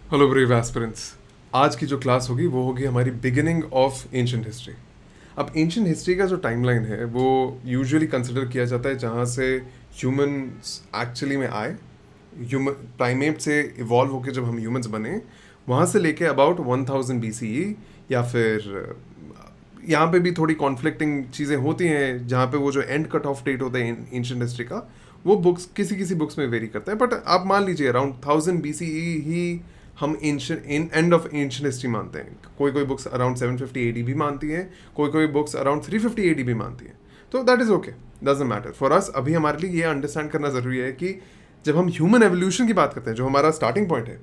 Hello brave aspirants. आज की जो क्लास होगी वो होगी हमारी बिगिनिंग ऑफ एंशिएंट हिस्ट्री। अब एंशिएंट हिस्ट्री का जो टाइमलाइन है वो यूजुअली कंसिडर किया जाता है जहाँ से ह्यूमंस एक्चुअली में आए, ह्यूमन प्राइमेट से इवॉल्व होकर जब हम ह्यूमंस बने, वहाँ से लेके अबाउट 1000 BCE, या फिर यहाँ पे भी थोड़ी कॉन्फ्लिक्टिंग चीज़ें होती हैं जहाँ पे वो जो एंड कट ऑफ डेट होता है एंशिएंट हिस्ट्री का, वो बुक्स किसी किसी बुक्स में वेरी करता है। बट आप मान लीजिए अराउंड 1000 BCE ही हम ancient end of ancient history मानते हैं। कोई कोई बुक्स अराउंड 750 AD भी मानती हैं, कोई कोई बुक्स अराउंड 350 AD भी मानती हैं। तो that is okay, doesn't matter for us. अभी हमारे लिए ये अंडरस्टैंड करना ज़रूरी है कि जब हम ह्यूमन एवोल्यूशन की बात करते हैं, जो हमारा स्टार्टिंग पॉइंट है,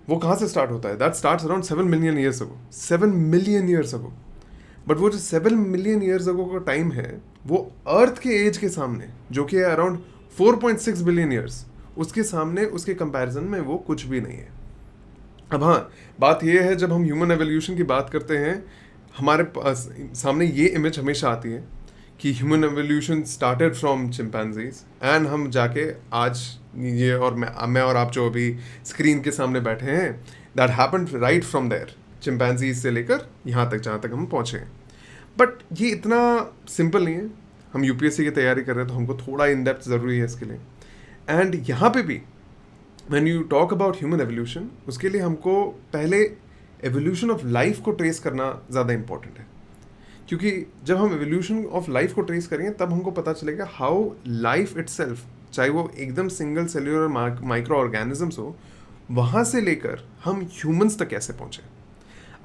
वो कहाँ से स्टार्ट होता है? That starts around 7 million years ago. 7 million years ago. But वो जो 7 मिलियन ईयर्स अगो का टाइम है, वो अर्थ के एज के सामने, जो कि है अराउंड 4.6 बिलियन ईयर्स, उसके सामने, उसके कंपैरिजन में वो कुछ भी नहीं है। अब हाँ, बात ये है, जब हम ह्यूमन एवोल्यूशन की बात करते हैं, हमारे पास सामने ये इमेज हमेशा आती है कि human evolution started from chimpanzees and हम जाके आज ये, और मैं और आप जो अभी स्क्रीन के सामने बैठे हैं, that happened right from there, chimpanzees से लेकर यहाँ तक जहाँ तक हम पहुँचे हैं। बट ये इतना सिंपल नहीं है। हम यूपीएससी की तैयारी कर रहे हैं तो हमको थोड़ा इन डेप्थ ज़रूरी है इसके लिए। एंड यहाँ पे भी when you talk about human evolution, उसके लिए हमको पहले एवोल्यूशन ऑफ लाइफ को ट्रेस करना ज़्यादा इंपॉर्टेंट है। क्योंकि जब हम एवोल्यूशन ऑफ लाइफ को ट्रेस करेंगे तब हमको पता चलेगा हाउ लाइफ इटसेल्फ, चाहे वो एकदम सिंगल सेल्यूलर माइक्रो ऑर्गेनिजम्स हो, वहाँ से लेकर हम ह्यूमंस तक कैसे पहुँचे।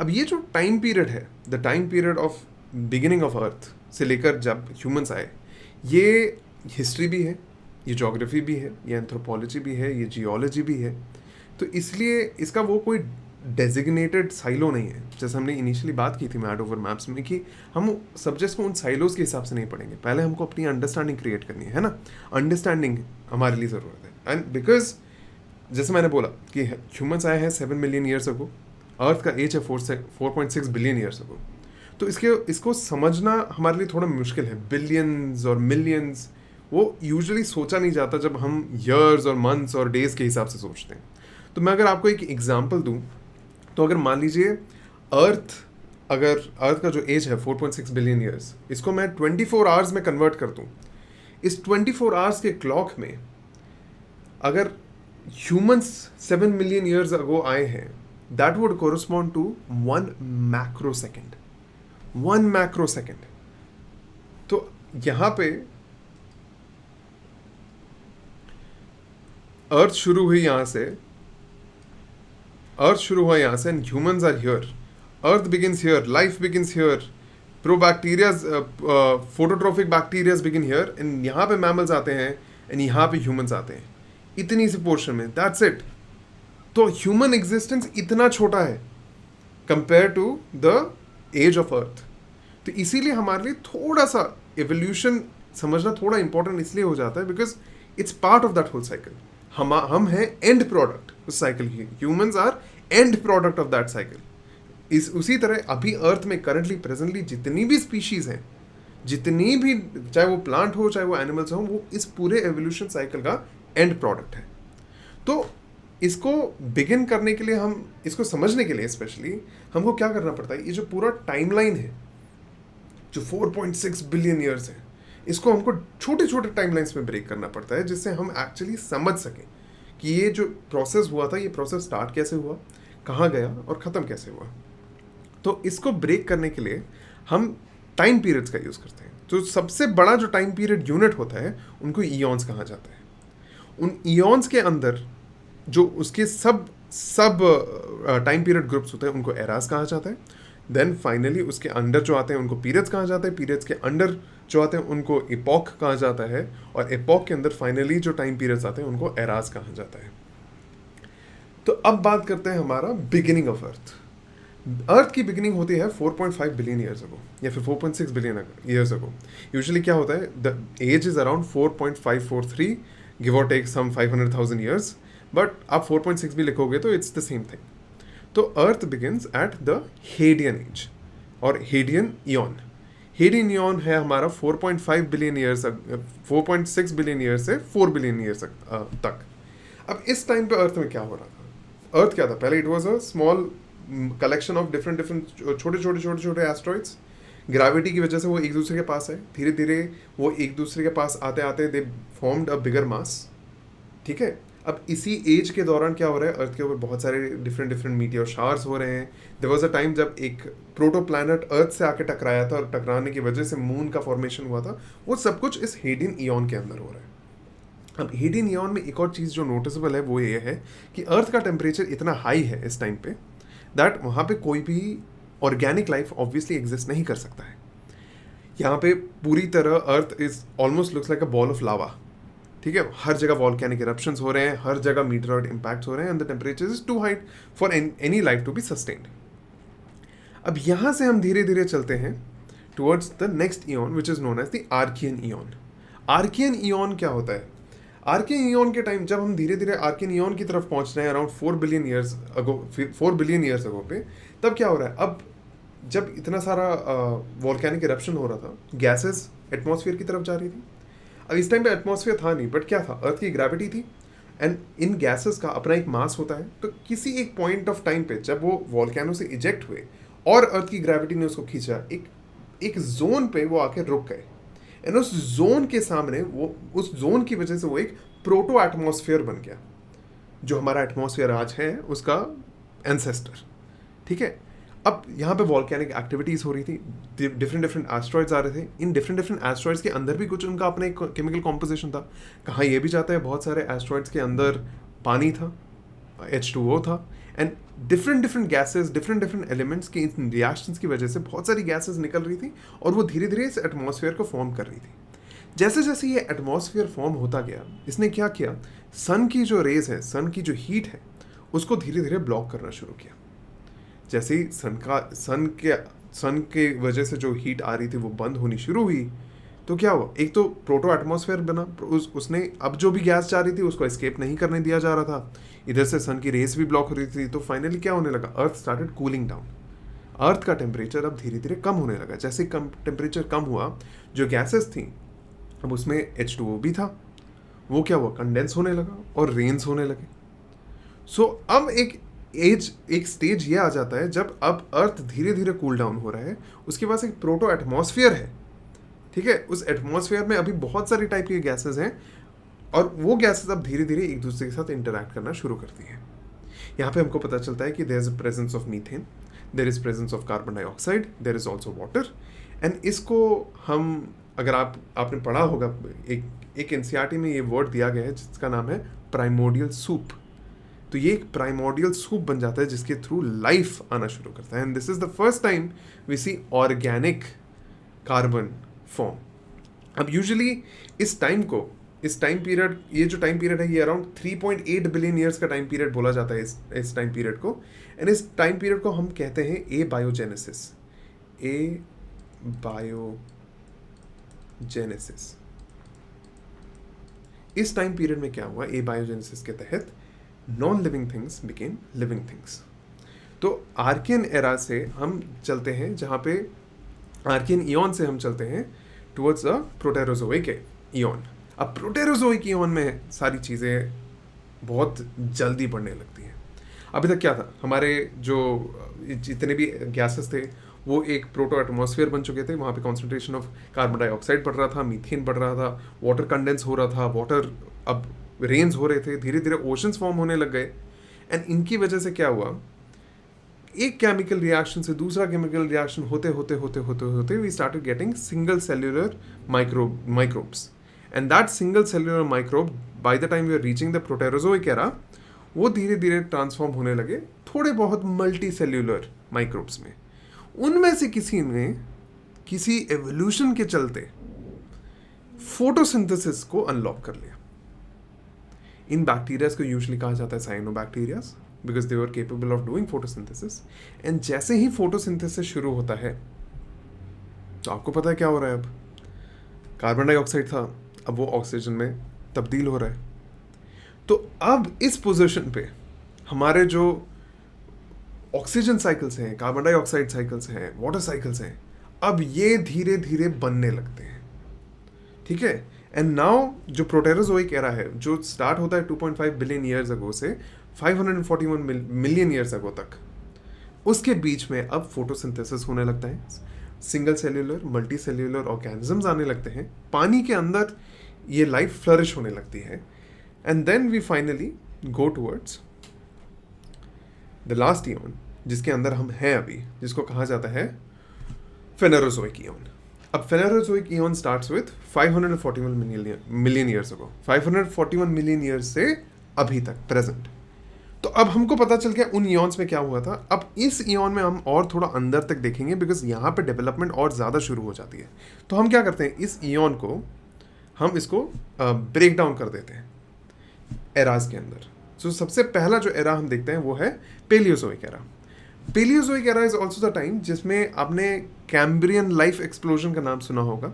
अब ये जो टाइम पीरियड है, the time period of beginning of earth से लेकर जब ह्यूमंस आए, ये हिस्ट्री भी है, ये ज्योग्राफी भी है, ये एंथ्रोपोलॉजी भी है, ये जियोलॉजी भी है। तो इसलिए इसका वो कोई डेजिग्नेटेड साइलो नहीं है। जैसे हमने इनिशियली बात की थी मैड ओवर मैप्स में कि हम सब्जेक्ट्स को उन साइलोज के हिसाब से नहीं पढ़ेंगे, पहले हमको अपनी अंडरस्टैंडिंग क्रिएट करनी है ना। अंडरस्टैंडिंग हमारे लिए ज़रूरत है। एंड बिकॉज जैसे मैंने बोला कि ह्यूमंस आए हैं 7 मिलियन ईयर्स अगो, अर्थ का एज है 4.6 बिलियन ईयर्स अगो। तो इसको समझना हमारे लिए थोड़ा मुश्किल है। बिलियंस और मिलियंस वो यूजुअली सोचा नहीं जाता जब हम ईयर्स और मंथ्स और डेज के हिसाब से सोचते हैं। तो मैं अगर आपको एक एग्जांपल दूं, तो अगर मान लीजिए अगर अर्थ का जो एज है 4.6 बिलियन ईयर्स, इसको मैं 24 आवर्स में कन्वर्ट कर दूं, इस 24 आवर्स के क्लॉक में अगर ह्यूमंस 7 मिलियन ईयर्स अगो आए हैं, that would correspond to 1 macro second. 1 macro second. तो यहाँ पे अर्थ शुरू हुई यहाँ से, अर्थ शुरू हुआ यहाँ से, and humans are here. Earth begins here, life begins here, probacterias, phototrophic bacterias begin here, and यहाँ पे मैमल्स आते हैं, एंड यहाँ पे ह्यूमंस आते हैं, इतनी सी पोर्शन में, दैट्स इट। तो ह्यूमन एग्जिस्टेंस इतना छोटा है compare to the age of earth. तो इसीलिए हमारे लिए थोड़ा सा एवोल्यूशन समझना थोड़ा इंपॉर्टेंट इसलिए हो जाता है, because it's part of that whole cycle. हम हैं एंड प्रोडक्ट उस साइकिल की। Humans are end product of that cycle. उसी तरह अभी अर्थ में करंटली प्रेजेंटली जितनी भी स्पीशीज हैं, जितनी भी, चाहे वो प्लांट हो चाहे वो एनिमल्स हो, वो इस पूरे एवोल्यूशन साइकिल का एंड प्रोडक्ट है। तो इसको बिगिन करने के लिए, हम इसको समझने के लिए स्पेशली हमको क्या करना पड़ता है, ये जो पूरा टाइमलाइन है जो 4.6 बिलियन ईयर्स है, इसको हमको छोटे छोटे टाइमलाइंस में ब्रेक करना पड़ता है, जिससे हम एक्चुअली समझ सकें कि ये जो प्रोसेस हुआ था, ये प्रोसेस स्टार्ट कैसे हुआ, कहाँ गया और ख़त्म कैसे हुआ। तो इसको ब्रेक करने के लिए हम टाइम पीरियड्स का यूज़ करते हैं। तो सबसे बड़ा जो टाइम पीरियड यूनिट होता है, उनको ईयॉन्स कहा जाता है। उन ईयॉन्स के अंदर जो उसके सब टाइम पीरियड ग्रुप्स होते हैं, उनको एरास कहा जाता है। देन फाइनली उसके अंडर जो आते हैं उनको पीरियड्स कहा जाता है। पीरियड्स के अंडर जो आते हैं उनको एपॉक कहा जाता है, और एपॉक के अंदर फाइनली जो टाइम पीरियड्स आते हैं उनको एरास कहा जाता है। तो अब बात करते हैं हमारा बिगिनिंग ऑफ अर्थ। अर्थ की बिगिनिंग होती है 4.5 बिलियन ईयर्स अगो, या फिर 4.6 बिलियन ईयर्स अगो। यूजुअली क्या होता है, the age is around 4.543, give or take some 500,000 years, but आप 4.6 भी लिखोगे तो इट्स द सेम थिंग। तो earth begins at the Hadean age और हेडियन ईयॉन। हेडियन ईयॉन है हमारा 4.5 बिलियन ईयर्स, 4.6 बिलियन ईयर्स से 4 बिलियन ईयर्स तक। अब इस टाइम पे अर्थ में क्या हो रहा था? अर्थ क्या था पहले? It was a small collection of different different छोटे एस्ट्रॉइड्स। ग्रेविटी की वजह से वो एक दूसरे के पास है, धीरे धीरे वो एक दूसरे के पास आते आते दे फॉर्म्ड अ बिगर मास। ठीक है, अब इसी एज के दौरान क्या हो रहा है, अर्थ के ऊपर बहुत सारे डिफरेंट डिफरेंट मीटियोर शावर्स हो रहे हैं। देयर वाज अ टाइम जब एक प्रोटो प्लैनेट अर्थ से आके टकराया था और टकराने की वजह से मून का फॉर्मेशन हुआ था। वो सब कुछ इस हेडिन ईयन के अंदर हो रहा है। अब हेडिन ईयन में एक और चीज़ जो नोटिसेबल है वो ये है कि अर्थ का टेम्परेचर इतना हाई है इस टाइम पे दैट वहाँ पे कोई भी ऑर्गेनिक लाइफ ऑब्वियसली एग्जिस्ट नहीं कर सकता है। यहाँ पे पूरी तरह earth is almost looks like a ball of lava. ठीक है, हर जगह वॉल्केनिक इरप्शंस हो रहे हैं, हर जगह मीटरॉइड इम्पैक्ट्स हो रहे हैं and the temperature is too high for any life to be sustained. अब यहाँ से हम धीरे धीरे चलते हैं towards the next eon which is known as the Archean eon. Archean eon क्या होता है? आर्कियन ईयन के टाइम जब हम धीरे धीरे आर्कियन ईयन की तरफ पहुंच रहे हैं अराउंड 4 बिलियन ईयर्स अगो पे, तब क्या हो रहा है? अब जब इतना सारा वॉल्केनिक इरप्शन हो रहा था, गैसेस एटमॉस्फेयर की तरफ जा रही थी। अब इस टाइम पे एटमॉस्फेयर था नहीं, बट क्या था? अर्थ की ग्रेविटी थी एंड इन गैसेस का अपना एक मास होता है। तो किसी एक पॉइंट ऑफ टाइम पे जब वो वॉल्केनो से इजेक्ट हुए और अर्थ की ग्रेविटी ने उसको खींचा, एक जोन पे वो आके रुक गए एंड उस जोन के सामने वो, उस जोन की वजह से वो एक प्रोटो एटमॉस्फेयर बन गया, जो हमारा एटमॉस्फेयर आज है उसका एंसेस्टर। ठीक है, अब यहाँ पे वॉल्केनिक एक्टिविटीज हो रही थी, डिफरेंट डिफरेंट एस्ट्रॉइड्स आ रहे थे। इन डिफरेंट डिफरेंट एस्ट्रॉइड्स के अंदर भी कुछ उनका अपना एक केमिकल कॉम्पोजिशन था। कहाँ ये भी जाता है, बहुत सारे एस्ट्रॉइड्स के अंदर पानी था, H2O था and different different gases, different different elements के इन रिएक्शंस की वजह से बहुत सारी गैसेस निकल रही थी और वो धीरे धीरे इस एटमॉस्फेयर को फॉर्म कर रही थी। जैसे जैसे ये एटमॉस्फेयर फॉर्म होता गया, इसने क्या किया, सन की जो रेज है, सन की जो हीट है, उसको धीरे धीरे ब्लॉक करना शुरू किया। जैसे ही सन के वजह से जो हीट आ रही थी वो बंद होनी शुरू हुई, तो क्या हुआ, एक तो प्रोटो एटमॉस्फेयर बना, उसने अब जो भी गैस जा रही थी उसको एस्केप नहीं करने दिया जा रहा था, इधर से सन की रेस भी ब्लॉक हो रही थी। तो फाइनली क्या होने लगा, अर्थ स्टार्टेड कूलिंग डाउन। अर्थ का टेम्परेचर अब धीरे धीरे कम होने लगा। जैसे कम टेम्परेचर कम हुआ, जो गैसेस थी अब उसमें H2O भी था, वो क्या हुआ, कंडेंस होने लगा और रेन्स होने लगे। सो अब एक स्टेज ये आ जाता है जब अब अर्थ धीरे धीरे कूल डाउन हो रहा है, उसके पास एक प्रोटो एटमॉस्फेयर है। ठीक है, उस एटमॉस्फेयर में अभी बहुत सारी टाइप की गैसेस हैं और वो गैसेस अब धीरे धीरे एक दूसरे के साथ इंटरैक्ट करना शुरू करती हैं। यहाँ पे हमको पता चलता है कि there is a presence of methane, there is presence of carbon dioxide, there is also water and इसको हम, अगर आपने पढ़ा होगा, एक एनसीईआरटी में ये वर्ड दिया गया है जिसका नाम है प्राइमोर्डियल सूप। तो ये एक प्राइमोर्डियल सूप बन जाता है जिसके थ्रू लाइफ आना शुरू करता है and this is the first time we see organic carbon form. अब यूजुअली इस टाइम पीरियड, ये जो टाइम पीरियड है ये अराउंड 3.8 बिलियन ईयर्स का टाइम पीरियड बोला जाता है इस टाइम पीरियड को। एंड इस टाइम पीरियड को हम कहते हैं ए बायोजेनेसिस। इस टाइम पीरियड में क्या हुआ, ए बायोजेनेसिस के तहत non living things became living things. तो आर्कियन एरा से हम चलते हैं, जहाँ पे आर्कियन ईयन से हम चलते हैं टुवर्ड्स द प्रोटेरोजोइक ईयन। अब प्रोटेरोजोइक ईयन में सारी चीज़ें बहुत जल्दी बढ़ने लगती हैं। अभी तक क्या था, हमारे जो जितने भी गैसेस थे वो एक प्रोटो एटमॉस्फेयर बन चुके थे, वहाँ पे कॉन्सेंट्रेशन ऑफ कार्बन डाइऑक्साइड बढ़ रहा था, मीथेन बढ़ रहा था, वाटर कंडेंस हो रहा था, वाटर अब रेन्स हो रहे थे, धीरे धीरे ओशंस फॉर्म होने लग गए एंड इनकी वजह से क्या हुआ, एक केमिकल रिएक्शन से दूसरा केमिकल रिएक्शन होते होते होते होते होते we started getting single cellular microbes and that single cellular microbe by the time we are reaching the Proterozoic era, वो धीरे धीरे ट्रांसफॉर्म होने लगे थोड़े बहुत मल्टी सेल्यूलर माइक्रोब्स में। उनमें से किसी ने किसी एवोल्यूशन के चलते फोटोसिंथेसिस को अनलॉक कर लिया। इन बैक्टीरियाज को यूजुअली कहा जाता है cyanobacterias because they were capable of doing photosynthesis. And जैसे ही फोटोसिंथेसिस शुरू होता है तो आपको पता है क्या हो रहा है, अब कार्बन डाइऑक्साइड था, अब वो ऑक्सीजन में तब्दील हो रहा है। तो अब इस पोजीशन पे हमारे जो ऑक्सीजन साइकिल्स हैं, कार्बन डाइऑक्साइड साइकिल्स हैं, वाटर साइकिल्स हैं, अब ये धीरे धीरे बनने लगते हैं। ठीक है, एंड नाउ जो प्रोटेरोजोइक एरा है जो स्टार्ट होता है 2.5 बिलियन ईयर्स अगो से, 541 मिलियन ईयर्स अगो तक। उसके बीच में अब फोटोसिंथेसिस होने लगता है, single cellular multi cellular organisms आने लगते हैं, पानी के अंदर ये लाइफ फ्लरिश होने लगती है, and then we finally go towards the last eon, जिसके अंदर हम हैं अभी, जिसको कहा जाता है फेनेरोजोइक ईयन। अब Phanerozoic eon starts with 541 million years ago, 541 million years से अभी तक प्रेजेंट। तो अब हमको पता चल गया उन ईयन्स में क्या हुआ था। अब इस ईयन में हम और थोड़ा अंदर तक देखेंगे, बिकॉज यहाँ पे डेवलपमेंट और ज़्यादा शुरू हो जाती है। तो हम क्या करते हैं, इस ईयन को हम इसको ब्रेक डाउन कर देते हैं एराज के अंदर। सो सबसे पहला जो एरा हम देखते हैं वो है Palaeozoic era. Palaeozoic era is also the time जिसमें आपने कैम्ब्रियन लाइफ एक्सप्लोजन का नाम सुना होगा।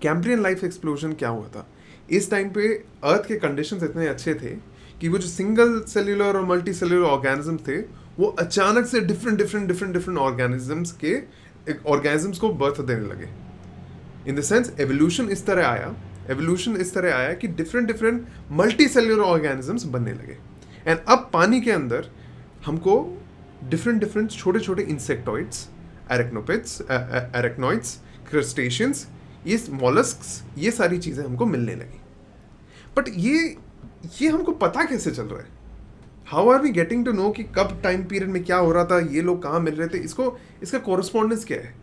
कैम्ब्रियन लाइफ एक्सप्लोजन क्या हुआ था, इस टाइम पे अर्थ के कंडीशंस इतने अच्छे थे कि वो जो सिंगल सेल्यूलर और मल्टी सेल्यूलर ऑर्गेनिज्म थे वो अचानक से डिफरेंट ऑर्गेनिज्म्स को बर्थ देने लगे। इन द सेंस एवोल्यूशन इस तरह आया कि डिफरेंट मल्टी सेल्यूलर ऑर्गेनिजम्स बनने लगे। एंड अब पानी के अंदर हमको डिफरेंट छोटे छोटे इंसेक्टॉइड्स, एरेक्नॉइड्स, क्रस्टेशियंस, ये मॉलस्क्स, ये सारी चीज़ें हमको मिलने लगी। बट ये हमको पता कैसे चल रहा है, how are we getting to know कि कब टाइम पीरियड में क्या हो रहा था, ये लोग कहाँ मिल रहे थे, इसका कॉरस्पॉन्डेंस क्या है।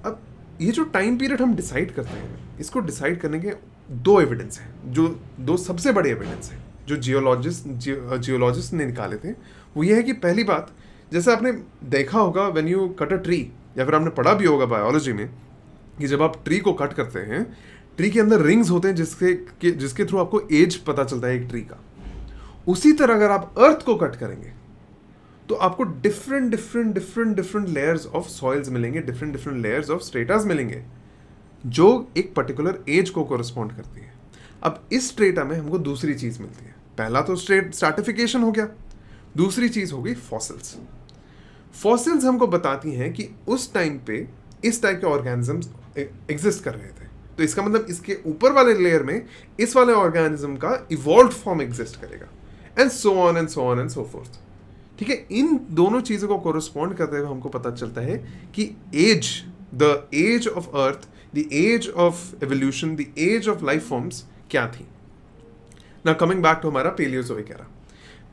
अब ये जो टाइम पीरियड हम डिसाइड करते हैं, इसको डिसाइड करने के दो एविडेंस हैं, जो दो सबसे बड़े एविडेंस हैं जो जियोलॉजिस्ट ने निकाले थे। वो ये है कि पहली बात, जैसे आपने देखा होगा when you cut a tree, या फिर आपने पढ़ा भी होगा बायोलॉजी में कि जब आप ट्री को कट करते हैं, ट्री के अंदर रिंग्स होते हैं जिसके थ्रू आपको एज पता चलता है एक ट्री का। उसी तरह अगर आप अर्थ को कट करेंगे तो आपको डिफरेंट लेयर्स ऑफ सॉइल्स मिलेंगे, डिफरेंट लेयर्स ऑफ स्ट्रेटास मिलेंगे जो एक पर्टिकुलर एज को कोरिस्पॉन्ड करती है। अब इस स्ट्रेटा में हमको दूसरी चीज मिलती है। पहला तो स्ट्रैटिफिकेशन हो गया, दूसरी चीज हो गई फॉसिल्स। फॉसिल्स हमको बताती हैं कि उस टाइम पे इस टाइप के ऑर्गेनिजम्स एग्जिस्ट कर रहे थे, तो इसका मतलब इसके ऊपर वाले लेयर में इस वाले ऑर्गेनिज्म का इवॉल्व फॉर्म एग्जिस्ट करेगा, and so on and so fourth. ठीक है, इन दोनों चीजों को कोरिस्पॉन्ड करते हुए हमको पता चलता है कि the age of earth, the age of evolution, the age of life forms क्या थी। नाउ कमिंग बैक टू हमारा पेलियोजोइक एरा।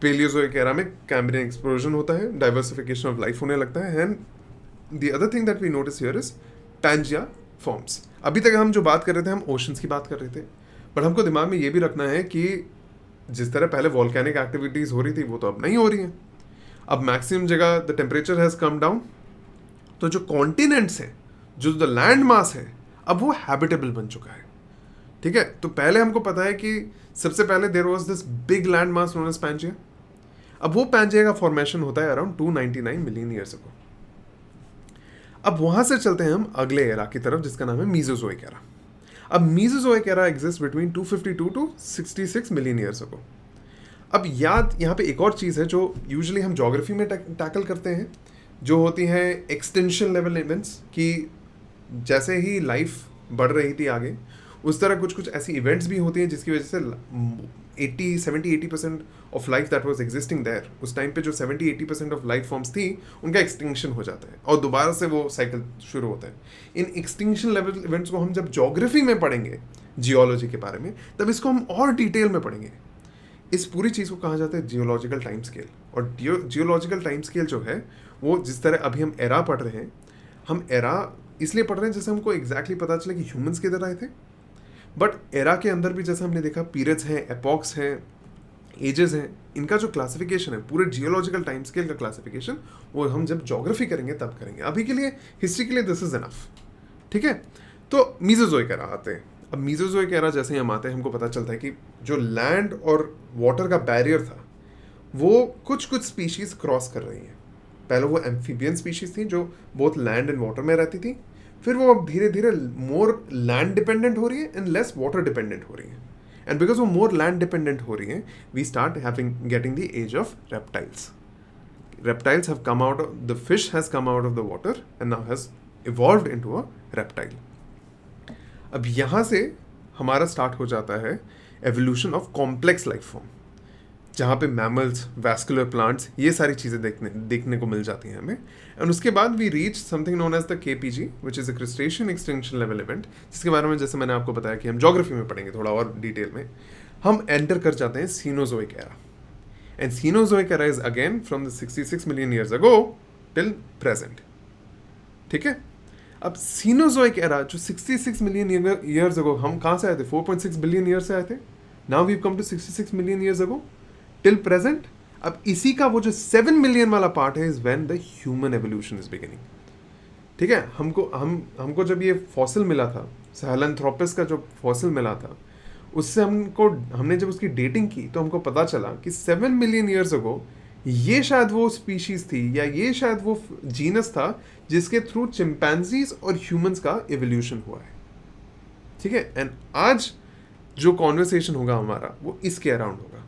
पेलियोजोइक एरा में कैम्ब्रियन एक्सप्लोजन होता है, डाइवर्सिफिकेशन ऑफ लाइफ होने लगता है, and the other thing that we notice here is Pangaea forms. अभी तक हम जो बात कर रहे थे, हम ओशंस की बात कर रहे थे, बट हमको दिमाग में ये भी रखना है कि जिस तरह पहले वॉल्केनिक एक्टिविटीज हो रही थी वो तो अब नहीं हो रही है। अब मैक्सिमम जगह the temperature has come down, तो जो कॉन्टिनेंट्स हैं, जो द लैंड मास है, अब वो हैबिटेबल बन चुका है। ठीक है, तो पहले हमको पता है कि सबसे पहले there was this big land mass known as Pangaea. अब वो पैंजिया का फॉर्मेशन होता है अराउंड 299 मिलियन ईयर्स अगो। अब वहां से चलते हैं हम अगले एरा की तरफ, जिसका नाम है मीजोजोइक एरा। अब Mesozoic era exist between 252 to 66 million years ago. अब यहाँ पे एक और चीज़ है जो यूजुअली हम ज्योग्राफी में टैकल करते हैं, जो होती हैं एक्सटेंशन लेवल इवेंट्स, कि जैसे ही लाइफ बढ़ रही थी आगे, उस तरह कुछ ऐसी इवेंट्स भी होती हैं जिसकी वजह से 70-80% of life that was existing there, उस टाइम पे जो 70-80% ऑफ लाइफ फॉर्म्स थी उनका एक्सटिंक्शन हो जाता है और दोबारा से वो साइकिल शुरू होता है। इन एक्सटिंक्शन लेवल इवेंट्स को हम जब ज्योग्राफी में पढ़ेंगे, जियोलॉजी के बारे में, तब इसको हम और डिटेल में पढ़ेंगे। इस पूरी चीज़ को कहा जाता है जियोलॉजिकल टाइम स्केल। और जियोलॉजिकल टाइम स्केल जो है वो जिस तरह अभी हम एरा पढ़ रहे हैं, हम एरा इसलिए पढ़ रहे हैं जैसे हमको एग्जैक्टली पता चले कि ह्यूमंस किधर आए थे, बट एरा के अंदर भी जैसे हमने देखा पीरियड्स हैं, एपॉक्स हैं, एजेस हैं, इनका जो क्लासिफिकेशन है, पूरे जियोलॉजिकल टाइम स्केल का क्लासिफिकेशन, वो हम जब ज्योग्राफी करेंगे तब करेंगे। अभी के लिए हिस्ट्री के लिए दिस इज इनफ। ठीक है, तो मीजोजोइक एरा आते हैं। अब मीजोजोइक एरा जैसे ही हम आते हैं, हमको पता चलता है कि जो लैंड और वाटर का बैरियर था वो कुछ स्पीशीज क्रॉस कर रही हैं। पहले वो एम्फीबियन स्पीशीज थी जो बोथ लैंड एंड वाटर में रहती थी, फिर वो अब धीरे धीरे मोर लैंड डिपेंडेंट हो रही है एंड लेस वाटर डिपेंडेंट हो रही है। एंड बिकॉज वो मोर लैंड डिपेंडेंट हो रही है, we start getting the age of reptiles. Reptiles have come out of, the fish has come out of the water and now has evolved into a reptile. अब यहाँ से हमारा start हो जाता है evolution of complex life form. जहाँ पे mammals, vascular plants, ये सारी चीज़ें देखने को मिल जाती हैं हमें। एंड उसके बाद we reach something known as the KPG, which is a Cretaceous extinction level event, जिसके बारे में जैसे मैंने आपको बताया कि हम ज्योग्राफी में पढ़ेंगे थोड़ा और डिटेल में। हम एंटर कर जाते हैं Cenozoic era, and Cenozoic era is again from the 66 million years ago till present. ठीक है, अब सीनोजोइक एरा जो 66 मिलियन ईयर्स अगो, हम कहाँ से आए थे? 4.6 बिलियन ईयर से आए थे। Now we come to 66 million years ago till present. अब इसी का वो जो 7 मिलियन वाला पार्ट है, is when the human evolution is beginning. ठीक है, हमको जब ये फॉसिल मिला था, सहेलंथ्रोपस का जो फॉसिल मिला था, उससे हमने जब उसकी डेटिंग की तो हमको पता चला कि 7 मिलियन ईयर्स अगो ये शायद वो स्पीशीज थी, या ये शायद वो जीनस था जिसके थ्रू चिंपैंजीज और ह्यूमंस का एवोल्यूशन हुआ है। ठीक है, एंड आज जो कॉन्वर्सेशन होगा हमारा वो इसके अराउंड होगा।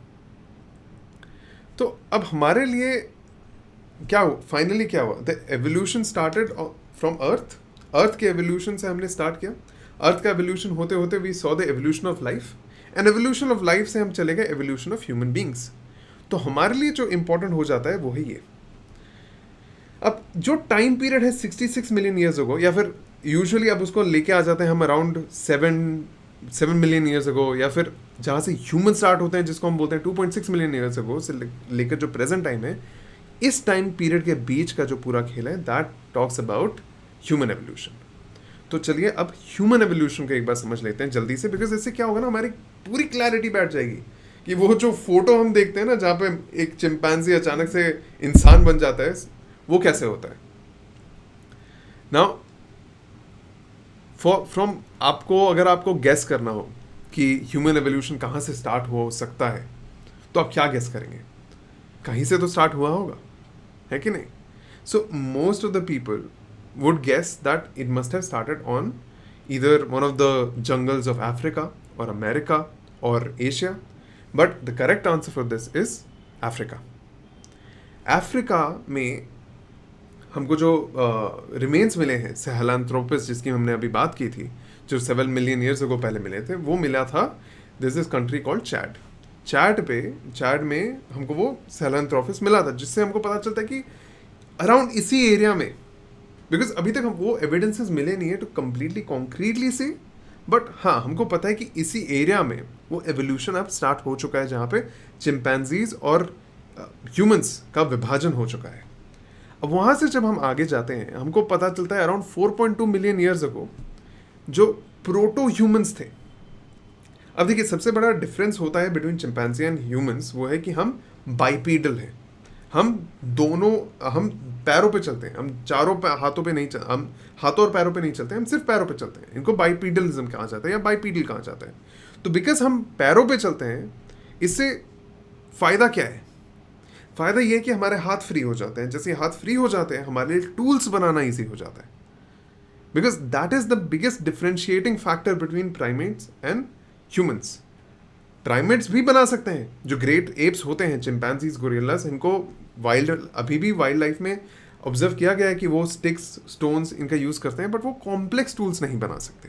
तो अब हमारे लिए क्या हुआ, फाइनली क्या हुआ? द एवोल्यूशन स्टार्टेड फ्रॉम अर्थ। अर्थ के एवोल्यूशन से हमने स्टार्ट किया। अर्थ का एवोल्यूशन होते होते we saw the evolution of life, and evolution of life से हम चले गए एवोल्यूशन ऑफ ह्यूमन बींग्स। तो हमारे लिए जो इंपॉर्टेंट हो जाता है वो है ये। अब जो टाइम पीरियड है 66 मिलियन ईयर्स अगो, या फिर यूजुअली अब उसको लेके आ जाते हैं हम अराउंड 7 मिलियन ईयर्स अगो, या फिर जहाँ से ह्यूमन स्टार्ट होते हैं जिसको हम बोलते हैं 2.6 मिलियन ईयर्स अगो से लेकर जो प्रेजेंट टाइम है, इस टाइम पीरियड के बीच का जो पूरा खेल है, that talks about human evolution. तो चलिए अब ह्यूमन एवोल्यूशन को एक बार समझ लेते हैं जल्दी से, बिकॉज इससे क्या होगा ना, हमारी पूरी क्लैरिटी बैठ जाएगी कि वो जो फोटो हम देखते हैं ना, जहाँ पे एक चिंपैंजी अचानक से इंसान बन जाता है, वो कैसे होता है। नाउ फ्रॉम आपको, अगर आपको गेस करना हो कि ह्यूमन एवोल्यूशन कहाँ से स्टार्ट हो सकता है, तो आप क्या गेस करेंगे? कहीं से तो स्टार्ट हुआ होगा, है कि नहीं? So most of the people would guess that it must have started on either one of the jungles of Africa or America or Asia, but the correct answer for this is Africa. Africa में हमको जो remains मिले हैं Sahelanthropus, जिसकी हमने अभी बात की थी, जो 7 मिलियन ईयर्स अगो पहले मिले थे, वो मिला था this is country called Chad. Chad में हमको वो सहेलंथ्रोपस मिला था, जिससे हमको पता चलता है कि अराउंड इसी एरिया में, बिकॉज अभी तक हम वो एविडेंसेस मिले नहीं है टू कम्प्लीटली कॉन्क्रीटली से, बट हाँ हमको पता है कि इसी एरिया में वो एवोल्यूशन अब स्टार्ट हो चुका है, जहाँ पे चिंपैंजीज और ह्यूमंस का विभाजन हो चुका है। अब वहाँ से जब हम आगे जाते हैं, हमको पता चलता है अराउंड 4.2 मिलियन ईयर्स अगो जो प्रोटो ह्यूमंस थे। अब देखिए, सबसे बड़ा डिफरेंस होता है बिटवीन चिंपैंजी एंड ह्यूमंस, वो है कि हम बाइपीडल हैं। हम पैरों पे चलते हैं, हम चारों हाथों पे नहीं हम हाथों और पैरों पे नहीं चलते, हम सिर्फ पैरों पे चलते हैं। इनको बाइपीडलिज्म कहा जाता है या बाइपीडल कहा जाता है। तो बिकॉज हम पैरों पे चलते हैं, इससे फ़ायदा क्या है? फ़ायदा ये है कि हमारे हाथ फ्री हो जाते हैं। जैसे हाथ फ्री हो जाते हैं, हमारे लिए टूल्स बनाना ईजी हो जाता है, because that is the biggest differentiating factor between primates and humans. Primates भी बना सकते हैं, जो ग्रेट एप्स होते हैं, चिंपैंजीज, गोरिल्लास, इनको अभी भी वाइल्ड लाइफ में ऑब्जर्व किया गया है कि वो स्टिक्स, स्टोन्स इनका यूज़ करते हैं, बट वो कॉम्प्लेक्स टूल्स नहीं बना सकते,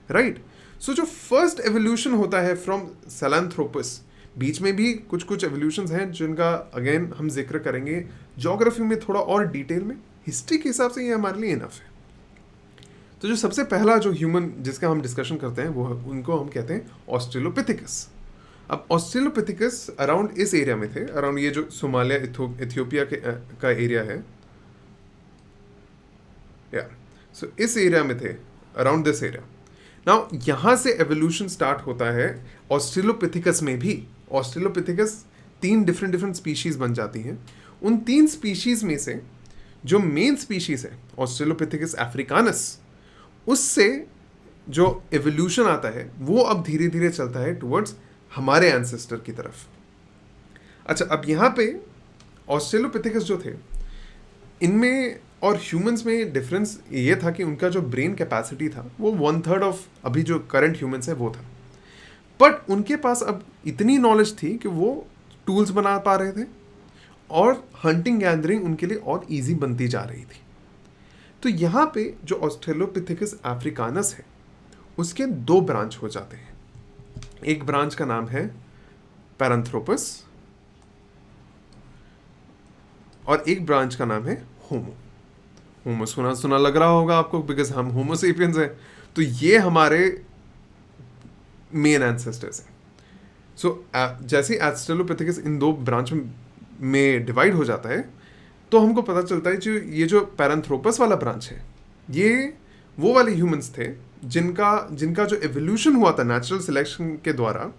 राइट? सो जो फर्स्ट एवोल्यूशन होता है फ्रॉम सैलंथ्रोपस, बीच में भी कुछ एवोल्यूशंस हैं जिनका अगेन हम जिक्र करेंगे ज्योग्राफी में थोड़ा और डिटेल में। हिस्ट्री के हिसाब से ये हमारे लिए इनफ है। तो जो सबसे पहला जो ह्यूमन जिसका हम डिस्कशन करते हैं, वो उनको हम कहते हैं ऑस्ट्रेलोपिथेकस। अब ऑस्ट्रेलोपिथेकस अराउंड इस एरिया में थे, अराउंड ये जो सोमालिया इथियोपिया का एरिया है, या सो इस एरिया में थे, अराउंड दिस एरिया। नाउ यहाँ से एवोल्यूशन स्टार्ट होता है ऑस्ट्रेलोपिथेकस में भी। ऑस्ट्रेलोपिथेकस 3 डिफरेंट स्पीशीज बन जाती हैं। उन 3 स्पीशीज में से जो मेन स्पीशीज है ऑस्ट्रेलोपिथेकस अफ्रीकानस, उससे जो एवोल्यूशन आता है वो अब धीरे धीरे चलता है टुवर्ड्स हमारे एंसेस्टर की तरफ। अच्छा, अब यहाँ पे ऑस्ट्रेलोपिथेकस जो थे, इनमें और ह्यूमंस में डिफरेंस ये था कि उनका जो ब्रेन कैपेसिटी था वो 1/3 ऑफ अभी जो करंट ह्यूमंस है वो था। बट उनके पास अब इतनी नॉलेज थी कि वो टूल्स बना पा रहे थे, और हंटिंग गैदरिंग उनके लिए और इजी बनती जा रही थी। तो यहाँ पे जो ऑस्ट्रेलोपिथेकस अफ्रीकानस है, उसके 2 ब्रांच हो जाते हैं। एक ब्रांच का नाम है पैरांथ्रोपस और एक ब्रांच का नाम है होमो। होमो सुना सुना लग रहा होगा आपको, बिकॉज हम होमो सेपियंस हैं। तो ये हमारे मेन एंसेस्टर्स हैं। सो जैसे एस्ट्रेलोपिथेकस इन दो ब्रांच में डिवाइड हो जाता है, तो हमको पता चलता है जो ये जो पैरांथ्रोपस वाला ब्रांच है, ये वो वाले ह्यूमंस थे जिनका जो एवोल्यूशन हुआ था नेचुरल सिलेक्शन के द्वारा।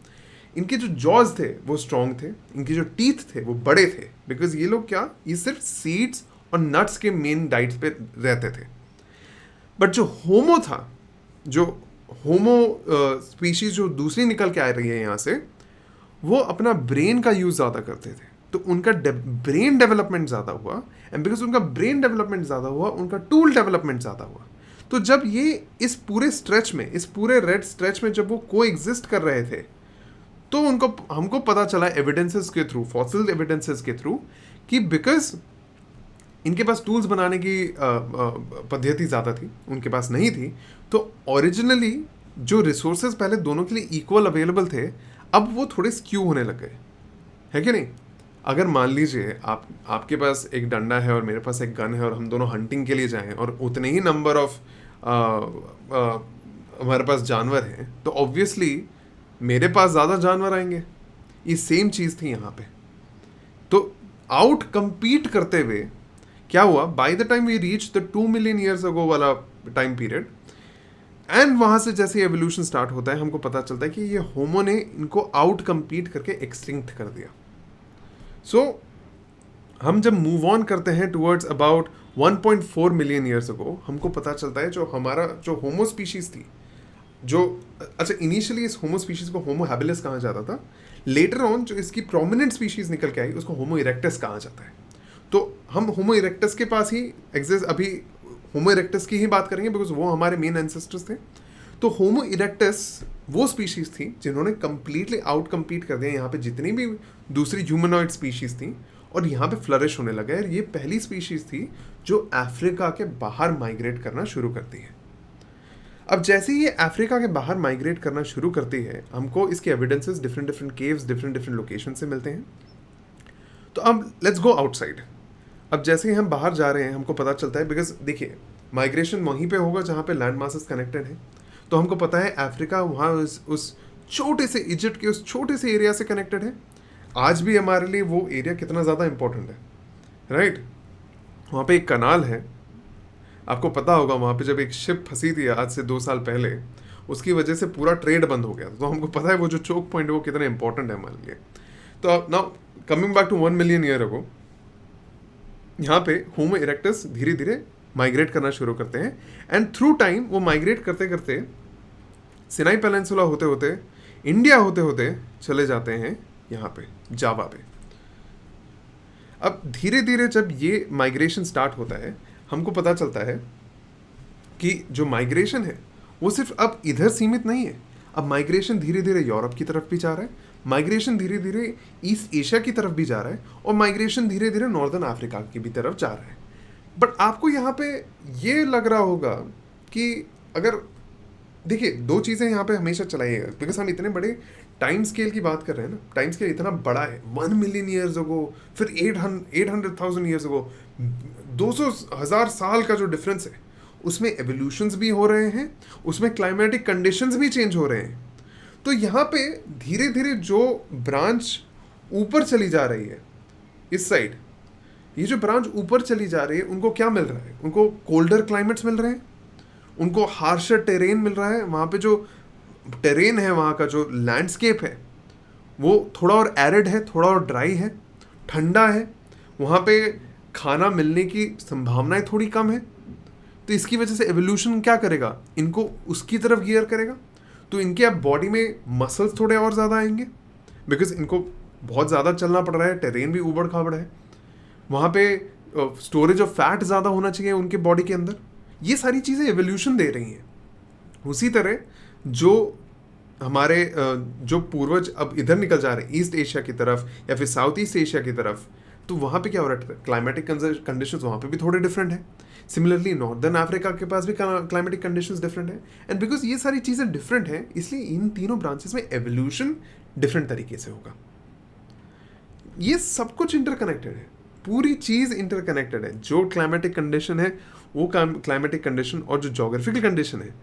इनके जो जॉज थे वो स्ट्रॉन्ग थे, इनके जो टीथ थे वो बड़े थे, बिकॉज ये लोग क्या, ये सिर्फ सीड्स और नट्स के मेन डाइट्स पे रहते थे। बट जो होमो था, जो होमो स्पीशीज जो दूसरी निकल के आ रही है यहाँ से, वो अपना ब्रेन का यूज ज़्यादा करते थे। तो उनका ब्रेन डेवलपमेंट ज़्यादा हुआ, एंड बिकॉज उनका ब्रेन डेवलपमेंट ज़्यादा हुआ, उनका टूल डेवलपमेंट ज़्यादा हुआ। तो जब ये इस पूरे स्ट्रेच में, इस पूरे रेड स्ट्रेच में जब वो को एग्जिस्ट कर रहे थे, तो हमको पता चला एविडेंसेस के थ्रू, फॉसिल एविडेंसेस के थ्रू, कि बिकॉज इनके पास टूल्स बनाने की पद्धति ज़्यादा थी, उनके पास नहीं थी। तो ओरिजिनली जो रिसोर्सेज पहले दोनों के लिए इक्वल अवेलेबल थे, अब वो थोड़े स्क्यू होने लग गए, है कि नहीं। अगर मान लीजिए आपके पास एक डंडा है और मेरे पास एक गन है, और हम दोनों हंटिंग के लिए जाएं, और उतने ही नंबर ऑफ हमारे पास जानवर हैं, तो ऑब्वियसली मेरे पास ज़्यादा जानवर आएंगे। ये सेम चीज़ थी यहाँ पे। तो आउट कंपीट करते हुए क्या हुआ, by the time we reach the 2 million years ago वाला टाइम पीरियड, एंड वहाँ से जैसे एवोल्यूशन स्टार्ट होता है, हमको पता चलता है कि ये होमो ने इनको आउट कंपीट करके एक्सटिंक्ट कर दिया। सो हम जब मूव ऑन करते हैं टुवर्ड्स अबाउट 1.4 मिलियन ईयर्स अगो, हमको पता चलता है जो हमारा जो होमो स्पीशीज थी, जो अच्छा इनिशियली इस होमो स्पीशीज को होमो हैबिलिस कहा जाता था, लेटर ऑन जो इसकी प्रोमिनेंट स्पीशीज निकल के आई उसको होमो इरेक्टस कहा जाता है। तो हम होमो इरेक्टस के पास ही एग्जिस्ट, अभी होमो इरेक्टस की ही बात करेंगे बिकॉज वो हमारे मेन एंसेस्टर्स थे। तो होमो इरेक्टस वो स्पीशीज थी जिन्होंने कंप्लीटली आउट कम्पीट कर दिया यहाँ पे जितनी भी दूसरी ह्यूमनॉइड स्पीशीज थी, और यहाँ पे फ्लरिश होने लगा है। ये पहली स्पीशीज थी जो अफ्रीका के बाहर माइग्रेट करना शुरू करती है। अब जैसे ही ये अफ्रीका के बाहर माइग्रेट करना शुरू करती है, हमको इसके evidences different different caves, different different location से मिलते हैं। तो अब लेट्स गो आउटसाइड। अब जैसे ही हम बाहर जा रहे हैं, हमको पता चलता है, बिकॉज देखिए माइग्रेशन वहीं पे होगा जहाँ पे लैंड मासेस कनेक्टेड हैं। तो हमको पता है अफ्रीका वहाँ उस छोटे से इजिप्ट के उस छोटे से एरिया से कनेक्टेड है। आज भी हमारे लिए वो एरिया कितना ज़्यादा इंपॉर्टेंट है, राइट। वहाँ पे एक कनाल है, आपको पता होगा, वहाँ पे जब एक शिप फंसी थी आज से 2 साल पहले, उसकी वजह से पूरा ट्रेड बंद हो गया था। तो हमको पता है वो जो चोक पॉइंट है वो कितना इंपॉर्टेंट है हमारे लिए। तो now coming back to 1 million year ago, यहाँ पे होमो इरेक्टस धीरे धीरे माइग्रेट करना शुरू करते हैं, एंड थ्रू टाइम वो माइग्रेट करते करते सिनाई पेनिनसुला होते होते इंडिया होते होते चले जाते हैं यहाँ पे जावा पे। अब धीरे धीरे जब ये माइग्रेशन स्टार्ट होता है, हमको पता चलता है कि जो माइग्रेशन है वो सिर्फ अब इधर सीमित नहीं है। अब माइग्रेशन धीरे धीरे यूरोप की तरफ भी जा रहा है, माइग्रेशन धीरे धीरे ईस्ट एशिया की तरफ भी जा रहा है, और माइग्रेशन धीरे धीरे नॉर्दर्न अफ्रीका की भी तरफ जा रहा है। बट आपको यहाँ पे ये लग रहा होगा कि अगर देखिए 2 चीज़ें यहाँ पे हमेशा चलाइएगा, बिकॉज हम इतने बड़े टाइम स्केल की बात कर रहे हैं ना, टाइम स्केल इतना बड़ा है। 1 मिलियन ईयर्स अगो, फिर 800,000 ईयर्स अगो, 200,000 साल का जो डिफरेंस है, उसमें एवोल्यूशंस भी हो रहे हैं, उसमें क्लाइमेटिक कंडीशंस भी चेंज हो रहे हैं। तो यहाँ पे धीरे धीरे जो ब्रांच ऊपर चली जा रही है इस साइड, ये जो ब्रांच ऊपर चली जा रही है, उनको क्या मिल रहा है? उनको कोल्डर क्लाइमेट्स मिल रहे हैं, उनको हार्शर टेरेन मिल रहा है। वहाँ पे जो टेरेन है, वहाँ का जो लैंडस्केप है, वो थोड़ा और एरिड है, थोड़ा और ड्राई है, ठंडा है। वहाँ पे खाना मिलने की संभावनाएं थोड़ी कम है। तो इसकी वजह से एवोल्यूशन क्या करेगा, इनको उसकी तरफ गियर करेगा। तो इनके अब बॉडी में मसल्स थोड़े और ज़्यादा आएंगे, बिकॉज इनको बहुत ज़्यादा चलना पड़ रहा है, टेरेन भी ऊबड़ खाबड़ है। वहाँ पे स्टोरेज ऑफ फैट ज़्यादा होना चाहिए उनके बॉडी के अंदर। ये सारी चीज़ें एवोल्यूशन दे रही हैं। उसी तरह जो हमारे जो पूर्वज अब इधर निकल जा रहे हैं ईस्ट एशिया की तरफ या फिर साउथ ईस्ट एशिया की तरफ, तो वहाँ पे क्या हो रहा है, क्लाइमेटिक कंडीशंस वहाँ पे भी थोड़े डिफरेंट है। सिमिलरली नॉर्दर्न अफ्रीका के पास भी क्लाइमेटिक कंडीशंस डिफरेंट है। एंड बिकॉज ये सारी चीज़ें डिफरेंट हैं, इसलिए इन तीनों ब्रांचेस में एवोल्यूशन डिफरेंट तरीके से होगा। ये सब कुछ इंटरकनेक्टेड है। पूरी चीज़ इंटरकनेक्टेड है। जो क्लाइमेटिक कंडीशन है वो क्लाइमेटिक कंडीशन और जो जोग्राफिकल कंडीशन है,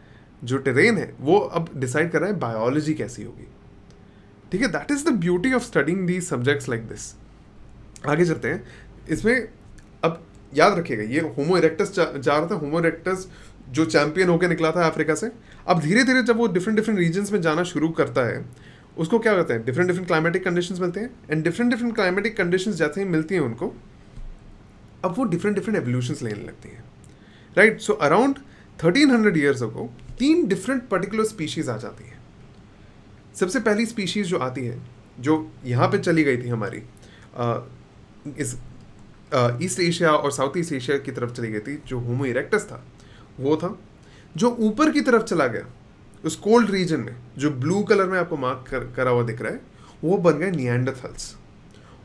जो टेरेन है, वो अब डिसाइड कर रहा है बायोलॉजी कैसी होगी। ठीक है, that is the beauty of studying these subjects like this. आगे चलते हैं इसमें। अब याद रखिएगा, ये होमो इरेक्टस जा रहा था, होमो इरेक्टस जो चैंपियन होकर निकला था अफ्रीका से। अब धीरे धीरे जब वो डिफरेंट डिफरेंट रीजन्स में जाना शुरू करता है, उसको क्या करते हैं, डिफरेंट डिफरेंट क्लाइमेटिक कंडीशंस मिलते हैं, and different different climatic conditions जैसे ही मिलती हैं उनको, अब वो डिफरेंट डिफरेंट एवोल्यूशंस लेने लगती हैं, right. So around 1300 years ago 3 different particular species आ जाती है। सबसे पहली स्पीशीज जो आती है, जो यहाँ पे चली गई थी हमारी इस ईस्ट एशिया और साउथ ईस्ट एशिया की तरफ चली गई थी, जो होमो इरेक्टस था वो था। जो ऊपर की तरफ चला गया उस कोल्ड रीजन में, जो ब्लू कलर में आपको मार्क करा हुआ दिख रहा है, वो बन गए निएंडरथल्स।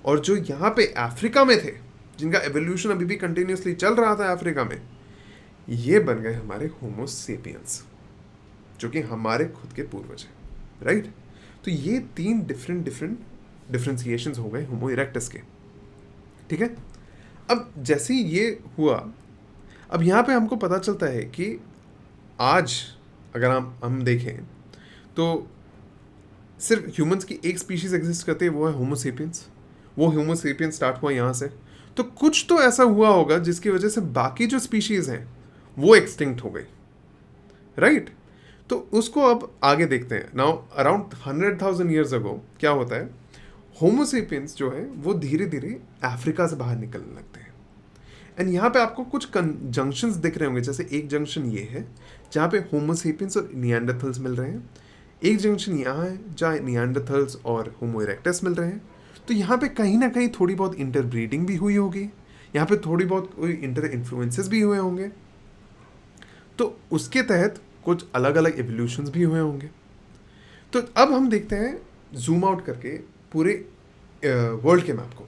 और जो यहाँ पे अफ्रीका में थे, जिनका एवोल्यूशन अभी भी कंटिन्यूसली चल रहा था अफ्रीका में, ये बन गए हमारे होमो सेपियंस, जो कि हमारे खुद के पूर्वज हैं, राइट। तो ये 3 डिफरेंट डिफरेंशिएशंस हो गए होमो इरेक्टस के, ठीक है। अब जैसे ही ये हुआ, अब यहाँ पे हमको पता चलता है कि आज अगर हम देखें तो सिर्फ ह्यूमंस की एक स्पीशीज एग्जिस्ट करती है, वो है होमो सेपियंस। वो होमो सेपियंस स्टार्ट हुआ यहाँ से। तो कुछ तो ऐसा हुआ होगा जिसकी वजह से बाकी जो स्पीशीज हैं वो एक्सटिंक्ट हो गई, राइट। तो उसको अब आगे देखते हैं। नाउ अराउंड 100,000 ईयर्स अगो क्या होता है, होमो सेपियंस जो है वो धीरे धीरे अफ्रीका से बाहर निकलने लगते हैं। एंड यहाँ पे आपको कुछ जंक्शंस दिख रहे होंगे। जैसे एक जंक्शन ये है जहाँ पे होमो सेपियंस और निएंडरथल्स मिल रहे हैं, एक जंक्शन यहाँ है जहाँ निएंडरथल्स और होमो इरेक्टस मिल रहे हैं। तो यहाँ पे कहीं ना कहीं थोड़ी बहुत इंटरब्रीडिंग भी हुई होगी, यहाँ पे थोड़ी बहुत कोई इंटर इन्फ्लुएंसेस भी हुए होंगे, तो उसके तहत कुछ अलग अलग एवोल्यूशंस भी हुए होंगे। तो अब हम देखते हैं जूम आउट करके पूरे वर्ल्ड के मैप को,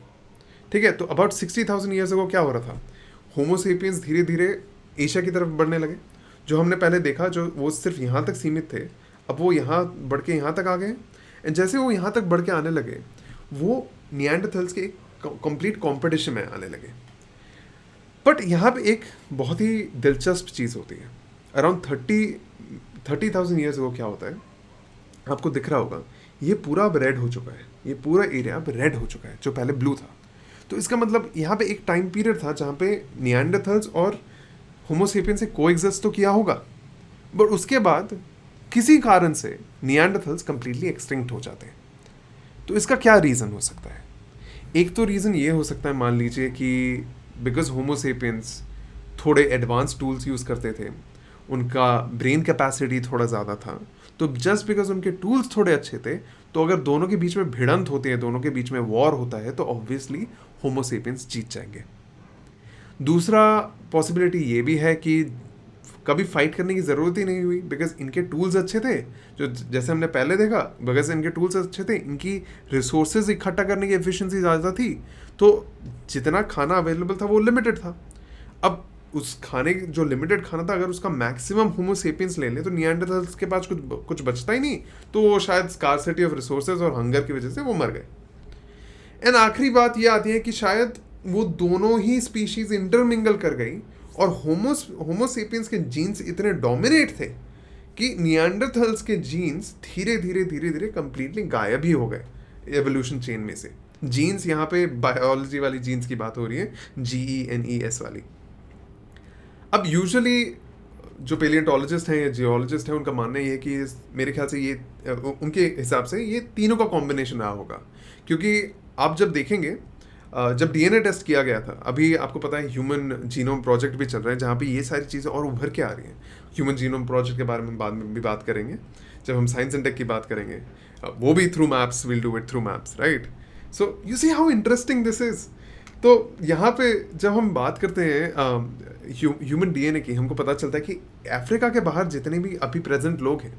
ठीक है। तो अबाउट 60,000 ईयर्स अगो क्या हो रहा था, होमो सेपियंस धीरे धीरे एशिया की तरफ बढ़ने लगे। जो हमने पहले देखा, जो वो सिर्फ यहाँ तक सीमित थे, अब वो यहाँ बढ़ के यहाँ तक आ गए। एंड जैसे वो यहाँ तक बढ़ के आने लगे, वो निएंडरथल्स के कंप्लीट कंपटीशन में आने लगे। बट यहाँ पे एक बहुत ही दिलचस्प चीज़ होती है। अराउंड 30,000 ईयर्स अगो क्या होता है, आपको दिख रहा होगा, ये पूरा अब रेड हो चुका है, ये पूरा एरिया अब रेड हो चुका है, जो पहले ब्लू था। तो इसका मतलब यहाँ पे एक टाइम पीरियड था जहाँ पे निएंडरथल्स और होमो सेपियंस से कोएग्जिस्ट तो किया होगा, बट उसके बाद किसी कारण से निएंडरथल्स कंप्लीटली एक्सटिंक्ट हो जाते हैं। तो इसका क्या रीज़न हो सकता है? एक तो रीज़न ये हो सकता है, मान लीजिए कि बिकॉज होमो सेपियंस थोड़े एडवांस टूल्स यूज़ करते थे, उनका ब्रेन कैपेसिटी थोड़ा ज़्यादा था, तो जस्ट बिकॉज उनके टूल्स थोड़े अच्छे थे, तो अगर दोनों के बीच में भिड़ंत होती है, दोनों के बीच में वॉर होता है, तो ऑब्वियसली होमो सेपियंस जीत जाएंगे। दूसरा पॉसिबिलिटी ये भी है कि कभी फाइट करने की ज़रूरत ही नहीं हुई, बिकॉज इनके टूल्स अच्छे थे। जो जैसे हमने पहले देखा, बिकॉज इनके टूल्स अच्छे थे, इनकी रिसोर्सेज इकट्ठा करने की एफिशिएंसी ज़्यादा थी, तो जितना खाना अवेलेबल था वो लिमिटेड था। अब उस खाने जो लिमिटेड खाना था, अगर उसका मैक्सिमम होमो सेपियंस ले ले, तो निएंडरथल्स के पास कुछ बचता ही नहीं, तो वो शायद स्कार्सिटी ऑफ रिसोर्सेज और हंगर की वजह से वो मर गए। एंड आखिरी बात ये आती है कि शायद वो दोनों ही स्पीशीज इंटरमिंगल कर गई, और होमो सेपियंस के जीन्स इतने डोमिनेट थे कि निएंडरथल्स के जीन्स धीरे धीरे कंप्लीटली गायब ही हो गए एवोल्यूशन चेन में से। जीन्स यहाँ पे बायोलॉजी वाली जीन्स की बात हो रही है, GENES वाली। अब यूजुअली जो पेलियोंटोलॉजिस्ट हैं या जियोलॉजिस्ट हैं, उनका मानना ये है कि मेरे ख्याल से ये उनके हिसाब से ये तीनों का कॉम्बिनेशन रहा होगा। क्योंकि आप जब देखेंगे, जब DNA टेस्ट किया गया था, अभी आपको पता है ह्यूमन जीनोम प्रोजेक्ट भी चल रहा है, जहाँ पे ये सारी चीज़ें और उभर के आ रही हैं। ह्यूमन जीनोम प्रोजेक्ट के बारे में बाद में भी बात करेंगे, जब हम साइंस एंड टेक की बात करेंगे, वो भी through maps, will do it through maps, right. So you see how interesting this is. तो यहाँ पे जब हम बात करते हैं ह्यूमन DNA की, हमको पता चलता है कि अफ्रीका के बाहर जितने भी अभी प्रेजेंट लोग हैं,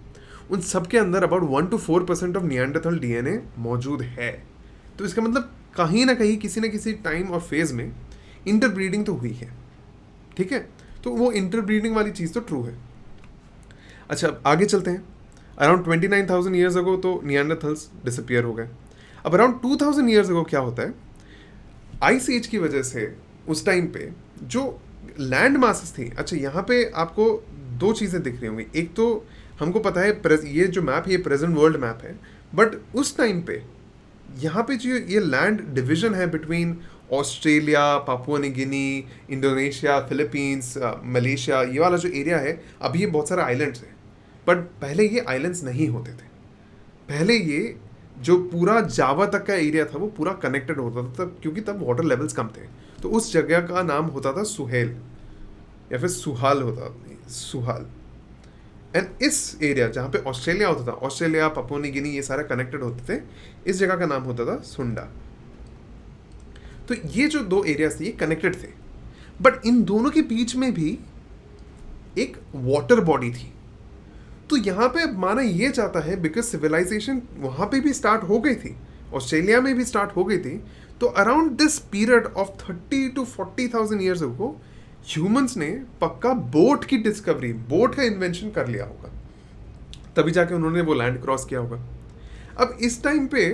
उन सब के अंदर about 1 to 4% of Neanderthal DNA मौजूद है। तो इसका मतलब कहीं ना कहीं किसी न किसी टाइम और फेज में इंटरब्रीडिंग तो हुई है, ठीक है। तो वो इंटरब्रीडिंग वाली चीज़ तो ट्रू है। अच्छा, अब आगे चलते हैं। अराउंड 29,000 ईयर्स अगो तो निएंडरथल्स डिसअपियर हो गए। अब अराउंड 2,000 ईयर्स अगो क्या होता है, आइस एज की वजह से उस टाइम पे जो लैंड मासेस थी, अच्छा यहाँ पे आपको दो चीज़ें दिख रही होंगी। एक तो हमको पता है ये जो मैप ये प्रेजेंट वर्ल्ड मैप है, बट उस टाइम पे यहाँ पे जो ये लैंड डिवीजन है between Australia, Papua New Guinea, Indonesia, Philippines, Malaysia, ये वाला जो एरिया है, अभी ये बहुत सारे आइलैंड्स हैं, बट पहले ये आइलैंड्स नहीं होते थे। पहले ये जो पूरा जावा तक का एरिया था वो पूरा कनेक्टेड होता था तब, क्योंकि तब वाटर लेवल्स कम थे। तो उस जगह का नाम होता था सुहेल या फिर सुहाल होता, सुहाल। एंड इस एरिया जहाँ पे ऑस्ट्रेलिया होता था, ऑस्ट्रेलिया, पापुआ न्यू गिनी, ये सारे कनेक्टेड होते थे, इस जगह का नाम होता था सुंडा। तो ये जो दो एरियाज थे ये कनेक्टेड थे, बट इन दोनों के बीच में भी एक वाटर बॉडी थी। तो यहाँ पे माना ये जाता है बिकॉज सिविलाइजेशन वहाँ पे भी स्टार्ट हो गई थी, ऑस्ट्रेलिया में भी स्टार्ट हो गई थी, तो around this period of 30 to 40,000 years ago humans ने पक्का बोट की डिस्कवरी, बोट का इन्वेंशन कर लिया होगा, तभी जाके उन्होंने वो लैंड क्रॉस किया होगा। अब इस टाइम पे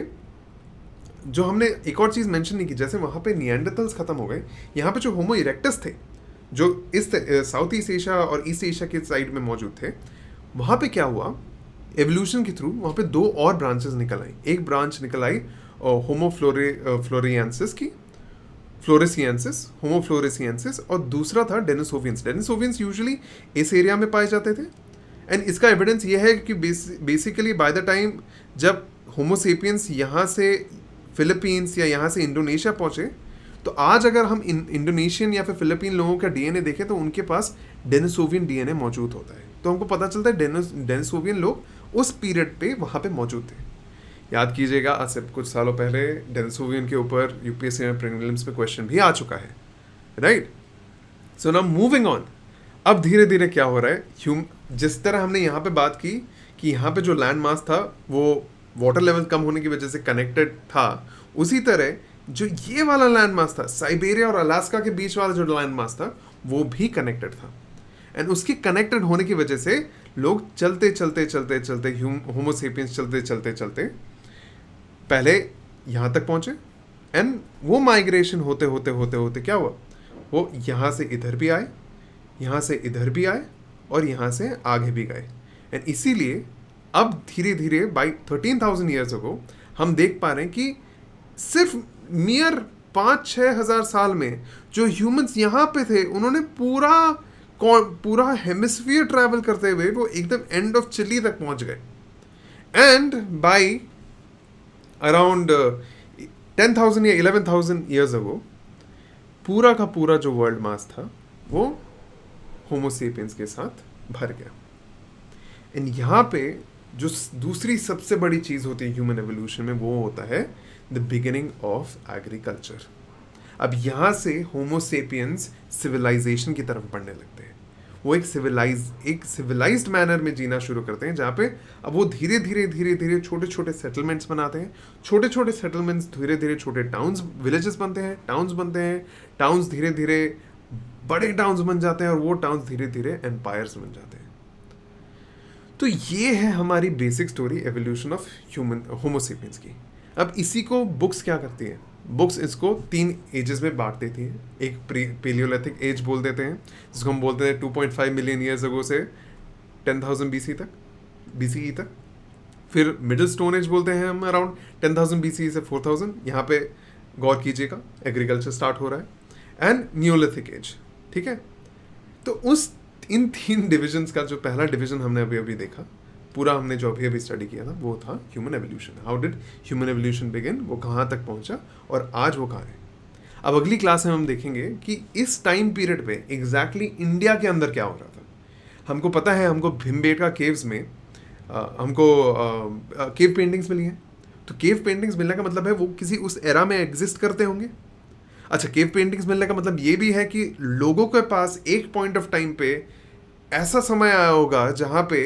जो हमने एक और चीज़ मेंशन नहीं की, जैसे वहाँ पे निएंडरथल्स खत्म हो गए, यहाँ पे जो होमो इरेक्टस थे जो इस साउथ ईस्ट एशिया और ईस्ट एशिया के साइड में मौजूद थे, वहाँ पे क्या हुआ, एवोल्यूशन के थ्रू वहाँ पे दो और ब्रांचेस निकल आई। एक ब्रांच निकल आई होमो फ्लोरिएंसिस की, फ्लोरेसियंसिस, होमो फ्लोरेसियंसिस, और दूसरा था डेनिसोवियंस। डेनिसोवियंस यूजुअली इस एरिया में पाए जाते थे, एंड इसका एविडेंस ये है कि बेसिकली बाय द टाइम जब होमोसेपियंस यहाँ से फिलीपींस या यहाँ से इंडोनेशिया पहुँचे, तो आज अगर हम इंडोनेशियन या फिर फिलीपीन लोगों का डीएनए देखें तो उनके पास डेनिसोवियन डीएनए मौजूद होता है। तो हमको पता चलता है डेनिसोवियन लोग उस पीरियड पे वहाँ पे मौजूद थे। याद कीजिएगा, आज से कुछ सालों पहले डेनिसोवियन के ऊपर यूपीएससी में प्रीलिम्स में क्वेश्चन भी आ चुका है, right. So now moving on, अब धीरे धीरे क्या हो रहा है, जिस तरह हमने यहाँ पे बात की कि यहाँ पे जो लैंड मास था वो वाटर लेवल कम होने की वजह से कनेक्टेड था, उसी तरह जो ये वाला लैंड मास था, साइबेरिया और अलास्का के बीच वाला जो लैंड मास था, वो भी कनेक्टेड था। एंड उसके कनेक्टेड होने की वजह से लोग चलते चलते चलते चलते होमोसेपियंस चलते चलते चलते पहले यहाँ तक पहुँचे, एंड वो माइग्रेशन होते होते होते होते क्या हुआ, वो यहाँ से इधर भी आए, यहाँ से इधर भी आए, और यहाँ से आगे भी गए। एंड इसीलिए अब धीरे धीरे बाई 13,000 ईयर्स अगो हम देख पा रहे हैं कि सिर्फ नियर 5-6 हज़ार साल में जो ह्यूमंस यहाँ पे थे, उन्होंने पूरा हेमिस्फीयर ट्रैवल करते हुए वो एकदम एंड ऑफ चिली तक पहुँच गए। एंड बाई अराउंड 10,000 या 11,000 ईयर्स अगो पूरा का पूरा जो वर्ल्ड मास था वो होमोसेपियंस के साथ भर गया। एंड यहाँ पे जो दूसरी सबसे बड़ी चीज़ होती है ह्यूमन एवोल्यूशन में, वो होता है द बिगिनिंग ऑफ एग्रीकल्चर। अब यहाँ से होमोसेपियंस सिविलाइजेशन की तरफ बढ़ने लगते हैं। वो एक सिविलाइज्ड मैनर में जीना शुरू करते हैं, जहाँ पे अब वो धीरे धीरे छोटे छोटे सेटलमेंट्स बनाते हैं। छोटे छोटे सेटलमेंट्स धीरे धीरे छोटे टाउन्स, विलेजेस बनते हैं, टाउन्स बनते हैं, टाउन्स धीरे धीरे बड़े टाउन्स बन जाते हैं, और वो टाउन्स धीरे धीरे एम्पायर्स बन जाते हैं। तो ये है हमारी basic story evolution of human Homo sapiens की। अब इसी को बुक्स क्या करती है, बुक्स इसको 3 एजेस में बांट देती हैं। एक पेलियोलिथिक एज बोल देते हैं, जिसको हम बोलते हैं 2.5 मिलियन ईयर्स अगो से 10,000 BCE तक। फिर मिडिल स्टोन एज बोलते हैं हम अराउंड 10,000 BCE से 4,000। यहाँ पे गौर कीजिएगा, एग्रीकल्चर स्टार्ट हो रहा है। एंड न्यूलिथिक एज, ठीक है। तो इन 3 डिविजन्स का जो पहला डिवीजन हमने अभी देखा, पूरा हमने जो अभी स्टडी किया था, वो था human evolution. How did human evolution begin, वो कहाँ तक पहुँचा और आज वो कहाँ है। अब अगली क्लास में हम देखेंगे कि इस टाइम पीरियड पे एग्जैक्टली इंडिया के अंदर क्या हो रहा था। हमको पता है, हमको भीमबेटका केव्स में हमको केव पेंटिंग्स मिली हैं। तो केव पेंटिंग्स मिलने का मतलब है वो किसी उस एरा में एग्जिस्ट करते होंगे। अच्छा, केव पेंटिंग्स मिलने का मतलब ये भी है कि लोगों के पास एक पॉइंट ऑफ टाइम पे ऐसा समय आया होगा जहाँ पे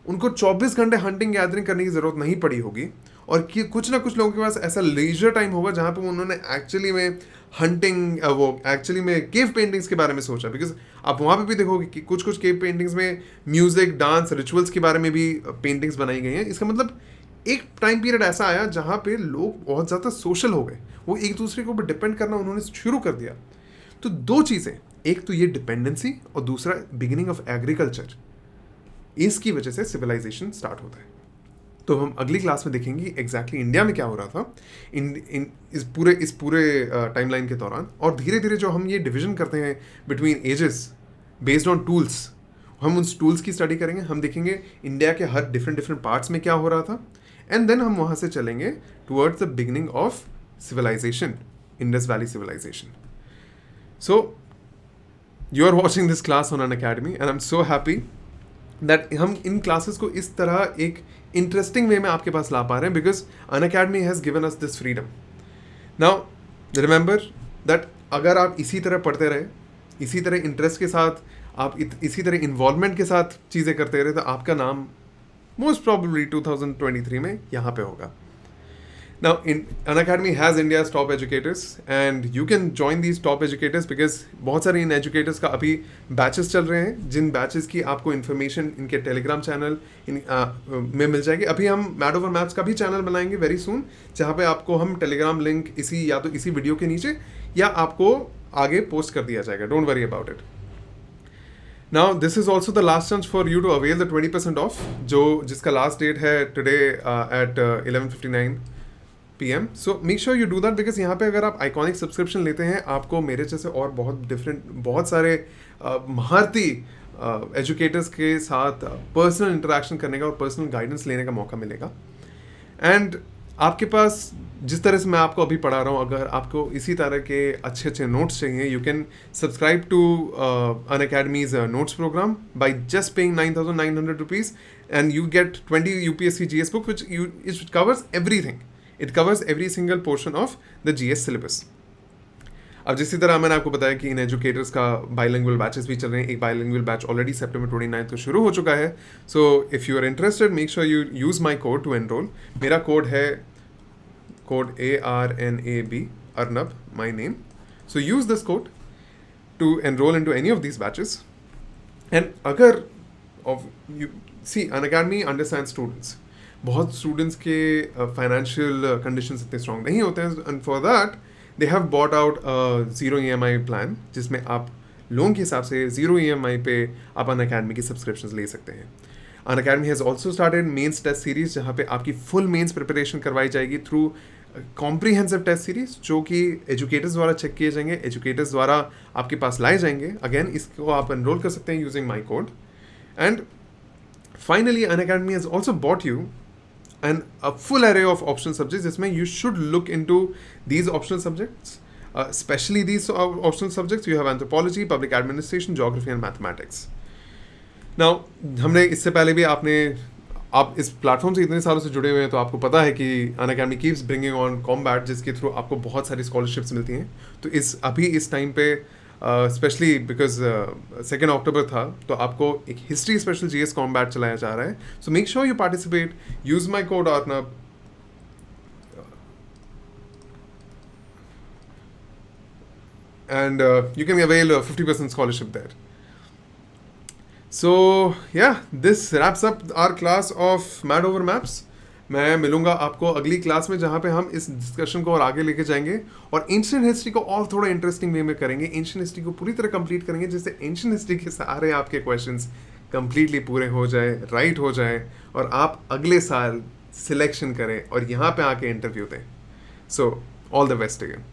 उनको 24 घंटे हंटिंग गैदरिंग करने की ज़रूरत नहीं पड़ी होगी, और कि कुछ ना कुछ लोगों के पास ऐसा लेजर टाइम होगा जहाँ पे उन्होंने एक्चुअली में हंटिंग, वो एक्चुअली में केव पेंटिंग्स के बारे में सोचा। बिकॉज आप वहाँ पे भी देखोगे कि कुछ केव पेंटिंग्स में म्यूज़िक, डांस, रिचुअल्स के बारे में भी पेंटिंग्स बनाई गई हैं। इसका मतलब एक टाइम पीरियड ऐसा आया जहाँ पे लोग बहुत ज़्यादा सोशल हो गए, वो एक दूसरे के ऊपर डिपेंड करना उन्होंने शुरू कर दिया। तो दो चीज़ें, एक तो ये डिपेंडेंसी और दूसरा बिगिनिंग ऑफ एग्रीकल्चर, इसकी वजह से सिविलाइजेशन स्टार्ट होता है। तो हम अगली क्लास में देखेंगे एग्जैक्टली इंडिया में क्या हो रहा था इस पूरे टाइमलाइन के दौरान। और धीरे धीरे जो हम ये डिवीजन करते हैं between ages based on tools, हम उन टूल्स की स्टडी करेंगे, हम देखेंगे इंडिया के हर डिफरेंट पार्ट्स में क्या हो रहा था, एंड देन हम वहाँ से चलेंगे towards the beginning of civilisation, Indus valley civilisation. So you are watching this class on Unacademy and I am so happy that हम इन क्लासेस को इस तरह एक इंटरेस्टिंग वे में आपके पास ला पा रहे हैं, because Unacademy has given us this freedom. Now remember that अगर आप इसी तरह पढ़ते रहे, इसी तरह इंटरेस्ट के साथ, आप इसी तरह इन्वॉल्वमेंट के साथ चीज़ें करते रहे, तो आपका नाम मोस्ट प्रॉबेबली 2023 में यहाँ पे होगा। Now, Unacademy has India's top educators and you can join these top educators because बहुत सारे इन educators का अभी बैचेस चल रहे हैं, जिन बैचेस की आपको इन्फॉर्मेशन इनके टेलीग्राम चैनल में मिल जाएगी। अभी हम मैड ओवर मैप्स का भी चैनल बनाएंगे वेरी सून, जहाँ पे आपको हम टेलीग्राम लिंक इसी वीडियो के नीचे या आपको आगे पोस्ट कर दिया जाएगा। Don't worry about it. Now this is also the last chance for you to avail the 20% off, जिसका लास्ट डेट है today at 11:59 PM. So make sure you do that because यहाँ पे अगर आप आइकॉनिक सब्सक्रिप्शन लेते हैं, आपको मेरे जैसे और बहुत सारे महारती एजुकेटर्स के साथ पर्सनल इंटरेक्शन करने का और पर्सनल गाइडेंस लेने का मौका मिलेगा। एंड आपके पास जिस तरह से मैं आपको अभी पढ़ा रहा हूँ, अगर आपको इसी तरह के अच्छे नोट्स चाहिए, you can subscribe to Unacademy's notes program by just paying 9,900 rupees and you get 20 UPSC GS book which covers everything. It covers every single portion of the GS syllabus. अब जिस तरह मैंने आपको बताया कि इन एजुकेटर्स का bilingual batches भी चल रहे हैं, एक बाइलिंगुअल बैच ऑलरेडी September 29 को शुरू हो चुका है। So if you are interested, make sure you use my code to enrol. मेरा कोड है code ARNAB, Arnab, my name. So use this code to enrol in to any of these batches. And अगर Unacademy understand students, बहुत students के financial conditions इतने strong नहीं होते हैं, and for that they have bought out zero EMI plan, जिसमें आप loan के हिसाब से ज़ीरो EMI पे आप अनअकैडमी की सब्सक्रिप्शंस ले सकते हैं। Unacademy has also started mains test series, जहाँ पे आपकी फुल मेंस प्रिपरेशन करवाई जाएगी थ्रू कॉम्प्रीहेंसिव टेस्ट सीरीज, जो कि एजुकेटर्स द्वारा चेक किए जाएंगे, एजुकेटर्स द्वारा आपके पास लाए जाएंगे। अगेन इसको आप एनरोल कर सकते हैं using my code. And finally Unacademy has also bought you and a full array of optional subjects, जिसमें you should look into these optional subjects, especially these optional subjects. You have anthropology, public administration, geography and mathematics. Now हमने इससे पहले भी आप इस platform से इतने सालों से जुड़े हुए हैं, तो आपको पता है कि Unacademy keeps bringing on combat, जिसके थ्रू आपको बहुत सारी स्कॉलरशिप्स मिलती हैं। तो इस टाइम पे स्पेशली बिकॉज 2 अक्टूबर था, तो आपको एक हिस्ट्री स्पेशल GS कॉम्बैट चलाया जा रहा है। So make sure you participate, use my code Arnab, and you can avail a 50% scholarship there. So yeah, this wraps up our class of Mad Over Maps. मैं मिलूंगा आपको अगली क्लास में, जहाँ पे हम इस डिस्कशन को और आगे लेके जाएंगे और एंशिएंट हिस्ट्री को और थोड़ा इंटरेस्टिंग वे में करेंगे। एंशिएंट हिस्ट्री को पूरी तरह कंप्लीट करेंगे, जिससे एंशिएंट हिस्ट्री के सारे आपके क्वेश्चंस कंप्लीटली पूरे हो जाए, राइट हो जाए, और आप अगले साल सिलेक्शन करें और यहाँ पे आके इंटरव्यू दें। So all the best again.